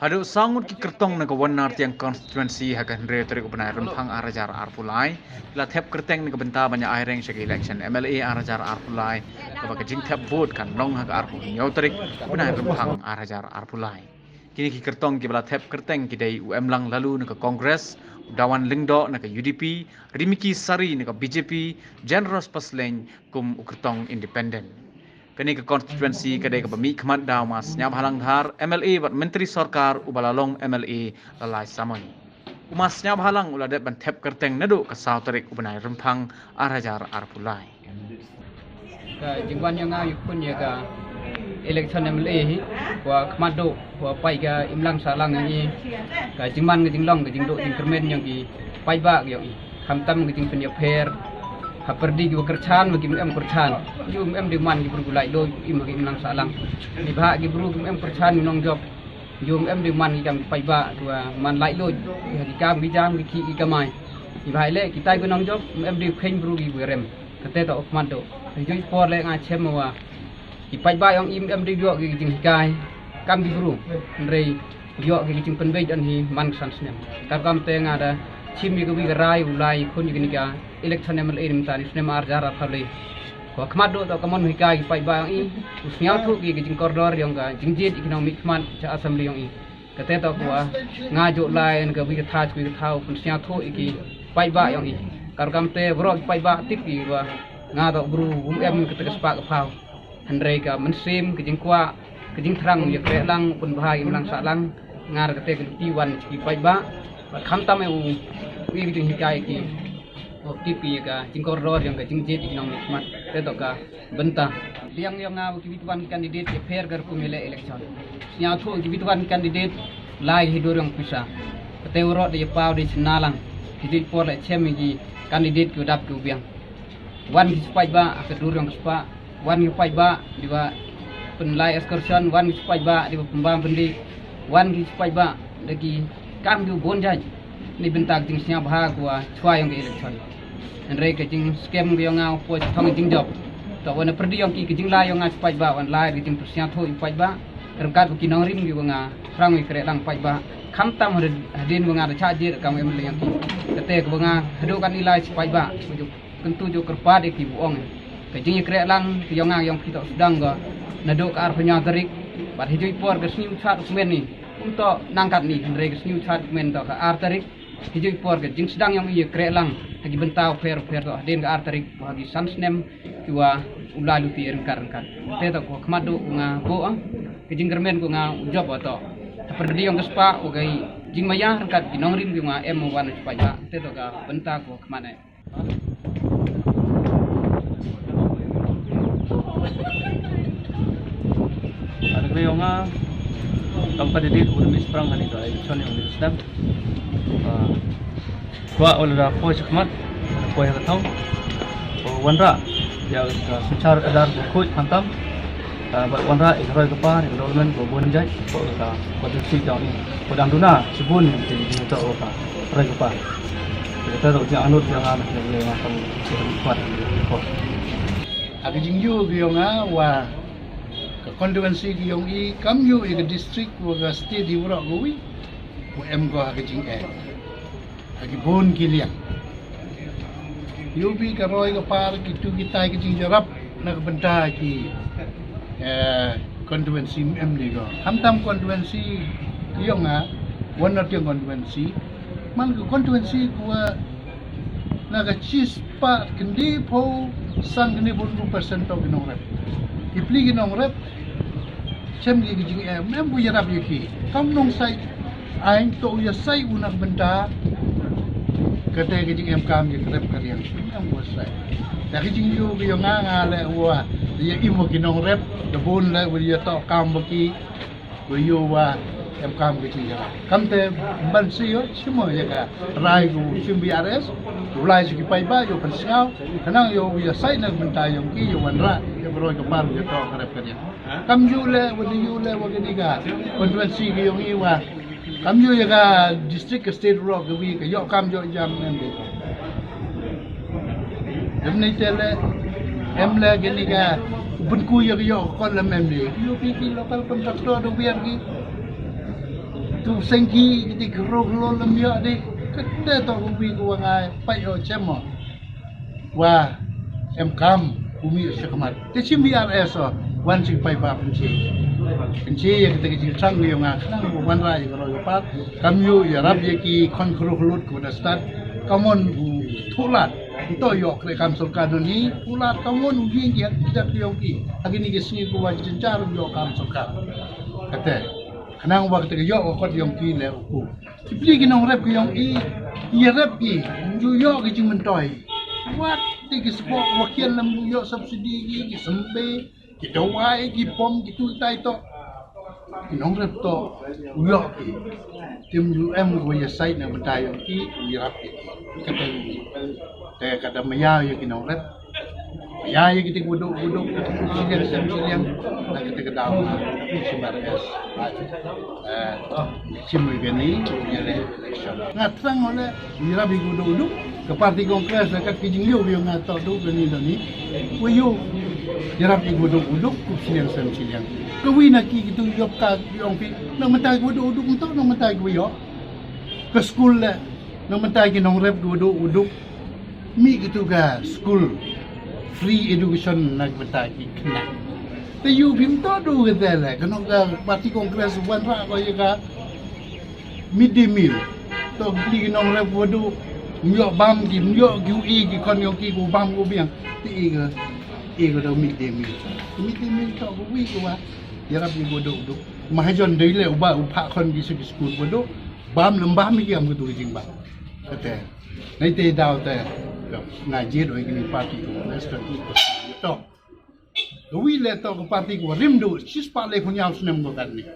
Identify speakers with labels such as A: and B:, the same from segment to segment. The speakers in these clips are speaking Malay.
A: Hadu sangut ki kertong na kawanar tiang constituency hakan retorik upanai rempang arajar arpulai. La thep kerteng ni kabenta banyak aireng segi election MLA arajar arpulai. Kabak jing thep vote kan nong hak arpu nyoterik upanai rempang arajar arpulai. Kini ki kertong ki bala thep kerteng ki dai UM lang lalu na ka Kongres, Dawan Lingdo na ka UDP, Rimiki Sari na ka BJP, Generous Pasleng kum ukertong independent. Kini ke konstituensi kedai ke bami kemat dah mas nyab halang dhar MLA bat menteri sarkar ubalalong MLA lalai samoi. Umas nyab halang uladet ban thep kerteng nadu ke sauterik ubenai rempang arajar arpulai.
B: Ka jingwan yang ngau pun ya ka election MLA hi wa kemat do wa pai ka imlang salang ni ka jingman ke jinglong ke jingdo jingkermen yang ki pai ba yo i khamtam ke jing penya pher haperdi ki kerchan bagi kerchan ju di man ki bergulai do im bagi menang salang ni bah ki buru em kerchan minong job ju di man ki kam pai ba tua man lai do ki kam ki jam ki kamai ni bah le kita ki nong job di khen buru ki berem kate to mando ju por le nga chem wa ki pai ba yang di yo ki jing kai kam ki buru ndrei yo ki jing penbei dan hi man san snem kar kam te nga da chim ni ko bi rai ulai khun ni ka election MLA ni tani snem arjar athale ko khmat do to kamon hikai pai ba i usnya thu ki jing koridor yang ka jingjit economic khmat cha assembly yang i kate to ko nga jo lai en ka bi tha ki thau usnya thu ki pai ba yang i kar kam te bro pai ba tip ki wa nga to bru em ka te spa ka phau handrei ka mensim ki jing kwa ki jing thrang ye kre lang pun bahai imlang sa lang ngar ka te ki wan ki pai ba khamtam e wi jing hikai ki tipi ka jingkoror yang ka jingjit economic mat teto ka benta yang ngau ki bituan kandidat ke fair gar kumile election nya thu ki bituan kandidat lai hidur yang pisa ketewro de pau de sinalang hidil por le chemigi kandidat ku dap ku biang wan ki spai ba ka dur yang spa wan ki spai ba diwa penlai excursion wan ki spai ba diwa pembam pendik wan ki spai ba lagi kam ku bonjaj ni bentak jing sia bha kwa chwa yang ke election Andrei ke jing scam yang ngau po thong jing job to wana perdi yang ki jing lai yang ngau pai ba wan lai jing persya tho pai ba terkat ki nong rim gi nga rang i kre lang pai ba kham tam hadin nga da cha jir kam em le yang ki kate ko nga hadu kan ilai pai ba ju kentu ju kerpa de ki buong ke jing kre lang ki yang ngau yang kita sedang ga nado ka ar penya terik bat hijui por ke sniu chat dokumen ni untuk nangkat ni Andrei ke sniu chat dokumen to ka ar terik hijui por ke jing sedang yang i kre lang lagi bentau fair to den ga artarik bagi sansnem kiwa ulalu ti rengkar te to ko kmadu nga bo ke jinggermen ko nga job to perdi yang kespa o gai jingmaya rengkat dinongrim nga em wan supaya te to ga benta ko kmane
C: ada kaya nga tanpa didit udah misprang hari itu election yang sedang Dua oleh pois khmat pois ratau wanra ya secara adar khoi hantam wanra ikroi kapa development go bonjai ko ka potensi jang ni kodang duna sibun di to ka roi kapa kita ro jang anut jang anak le macam kuat ko
D: ag jingyu gyonga wa konstituensi gyong I kamyu I district wa state di wura gowi wa em go ag jing agi bon kiliang yubi karoi ka par kitu kita ki jing jarap nak benda ki konstituensi MD go hamtam konstituensi yonga one of your konstituensi man ko konstituensi ko naga chis pa kendi po sang kendi 1% of ginong rep ipli ginong rep chem gi jing em bu yarap yiki kam nong sai aing to ya sai unak benda kata ke jing em kam je rep kariang em was sai da ke jing yu ke nga le wa dia imo ki nong rep de bon le wi ya to kam baki wi yu wa em kam ke jing ya kam te ban si yo simo ya ka rai gu sim BRS ulai si ki pai ba yo pensiao kanang yo wi sai na benta yo ki yo wan ra yo bro ke par yo to rep kariang kam yu le wa ni ga konstituensi ke yo I wa kam yu ya ka district state rock wi ka yo kam yo jam nembe demne tele emle gini ka bunku yo ko la memle yo pi local contractor do biar gi tu sengki kita kerok lo lemia deh kena tak bumi gua ngai payo cemo wah kam bumi sekamat tecim BRS wan sing pai ba penci yang kita kecil sang yang ngakang bukan rai kalau lepas kami ya rab ye ki kon kerok ku dah start kamon tulat itu yok le kam sulkan ni tulat kamon uji yang tidak yoki agini gesni ku wajin car yok kam sulkan kata kanang waktu ke yok kot yang ki le ku tipli ginong rap yang i rap ki ju yok ki jing mentoi wat ti ki sport wakil lam yok subsidi ki sembe ki dawai ki pom ki tu tai to ginong rap to yok ki tim UM ko ya site na mentai yang ki rap ki kata te kata maya ya ginong rap ya ya kita buduk siliang nak kita kedau sebar es cimui gani ya election ngatang oleh mira bi buduk ke parti kongres dekat kijing liu biang ngatok du gani ni kuyu jarap bi buduk ku siliang ke wina ki gitu yok ka biong pi nang mentai buduk untuk nang mentai ku yo ke school le nang mentai ki nong rep buduk mi gitu ga school free education nak betaki kena. Te you bim to do with that like no ga parti kongres wan ra ko ya midday meal. To beli nong rep wodu myo bam gi myo gi gi kon yo ki ku bam ku biang ti ga do midday meal. Midday meal to ku wi ku wa ya rap gi wodu du. Mahajon dei le uba upha kon gi school wodu bam lembah mi gi am ku tu jing ba. Kata. Nai te dau te ngaji doi gini parti ko leston itu to wi le to ko parti ko rimdu sis pa le kunyal sunem ko kan ni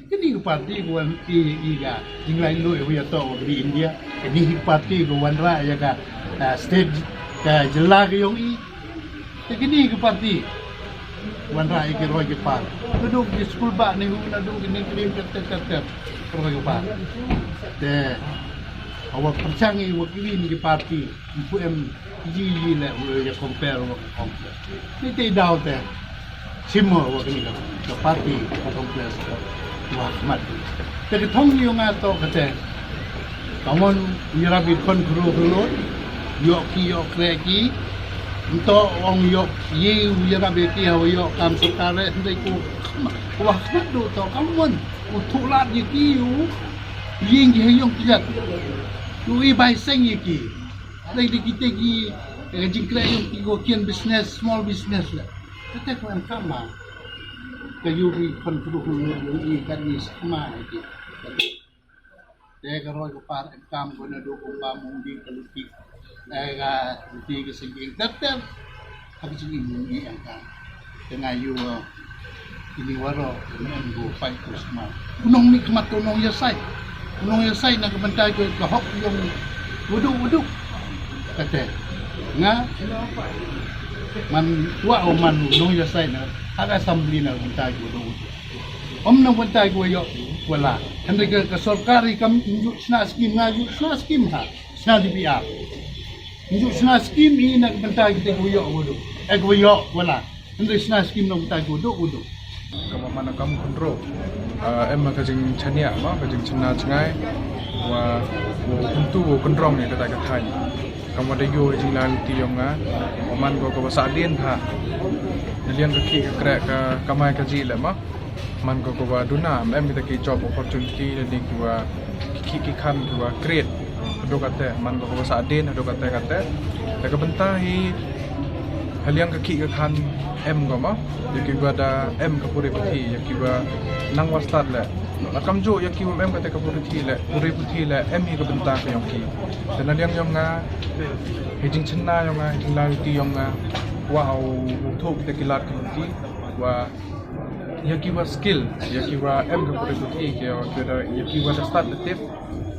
D: kini ko parti ko i ga jinglai lo wi to di India kini parti ko wan ra ya ga state ka jela ke yong i kini ko parti wan ra ke roi ke par duduk di school ba ni hu na duduk ni krim tet roi ke par te awak percanggi wakili ni parti UM ji le ya compare wak ni te dau te simo wakili ka parti complex wak mat te thong yu nga to kate kamon yirabi kon guru yo ki yo kreki to ong yo ye yirabi ki ha yo kam sukare ndai ku wak do to kamon utulat ye ki yu ying ye yong kijat Lui bai seng iki. Lagi kita gi jingkra yung tigokian business, small business lah. Kita kan sama. Kayu ri kon kudu ni kan ni sama iki. Dia kalau ke par kam guna do kumba mundi kaluti. Ga ti ke singing tetap habis ini yang kan. Dengan you ini waro menunggu pai kusma. Unong ni kemat unong ya sai. Unong yang saya nak kebentai ke hok yang wuduk kata nga man tua man unong yang saya nak ada assembly nak bentai wuduk nak bentai yo wala hendak ke sorkari kam injuk sna skim ngaju sna skim ha sna DPR injuk sna skim ini nak bentai kita yo wuduk yo wala hendak sna skim nak bentai wuduk
E: kamu mana kamu kontrol em mà cái chừng chân nhẹ mà cái chừng chân nào chừng ai và tentu kontrol ni kata kata ni kamu ada yo chừng là tiang á man ko bahasa Indian ha liang ke krek ke kamai ke ji le ma man ko ba duna em kita ki job opportunity le ni ko ki kan ko create do kata man ko bahasa Indian do kata le ke bentahi liang ke kan em ko ma yaki gua ada em kapuri putih yaki gua nang wastat le makam jo yaki em kata kapuri putih le em hi ka benta ka yaki dan yang nga hijing chenna yang nga hijing lauti yang nga wow thok kita kilat ki wa yaki wa skill yaki wa em kapuri putih ke yaki wa start latif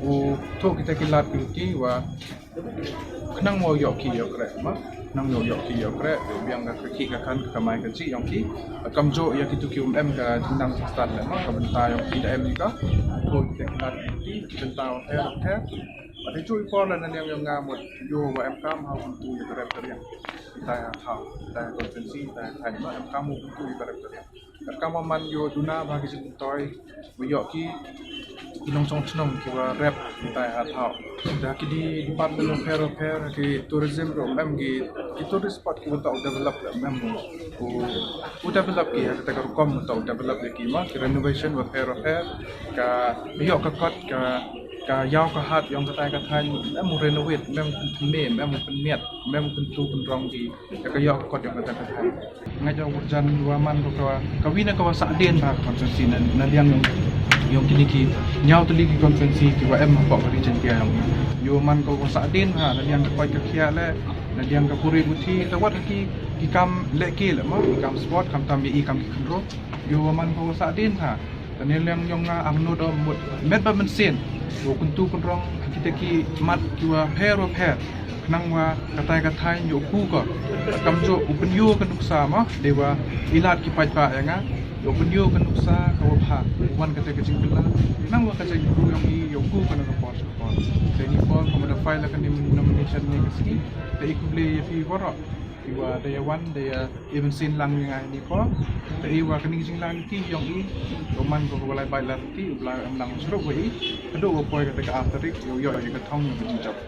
E: u thok kita kilat ki wa kenang mau yaki yakre ma nang yo ki yo kre biang ka ki ka kan ka mai ka ji yong ki kam jo ya ki tu ki em ka nang start le ma ka benta yong ki da em ni ka to ki ka ki benta he ade chui por la nan yang nga một yo wa em kam ha tu ya kre ka yang kita ha ta konsensi ta thai ma em kam tu ka kre ka kam man yo duna ba ki toy yo ki inong song chnong kiwa rap tai hathau da ki di department of fair ki tourism ro mem ki tourist spot ki ta develop mem ko develop ki ta ka kom ta develop ki ma ki renovation wa fair ka yo ka kot ka yaw ka hat yong ka tai ka than mem renovate mem me mem miat mem tu rong ki ka yo ka kot yong ka tai ka than ngai jo urjan wa man ko ka wina ka wa sa den ba konsensi na liang yung kini ki nyau tu lagi konferensi ki wa em apa region kia yang yo man ko sa din ha na yang ko ka kia le na yang ka puri buti tawat ki kam le ki le ma ki kam sport kam tam bi kam ki kro yo man ko sa din ha dan yang ang no do met ba men sen yo kuntu kun rong kita ki mat ki wa pair nang wa katai yo ku ko kam jo upen yo kan uksa ma dewa ilat ki pa yang yo penyo kan uksa kawapha wan kata kecing bela nang wa kata guru yang yoku kan ka pos jadi pol komada file kan di nomination ni keski da ikuble fi wara iwa daya wan daya even sin lang yang ni po da iwa kaning sing lang ti yang i roman ko walai bai lang ti ubla am lang sro ko i ado ko poi kata ka after yo ka thong ni jap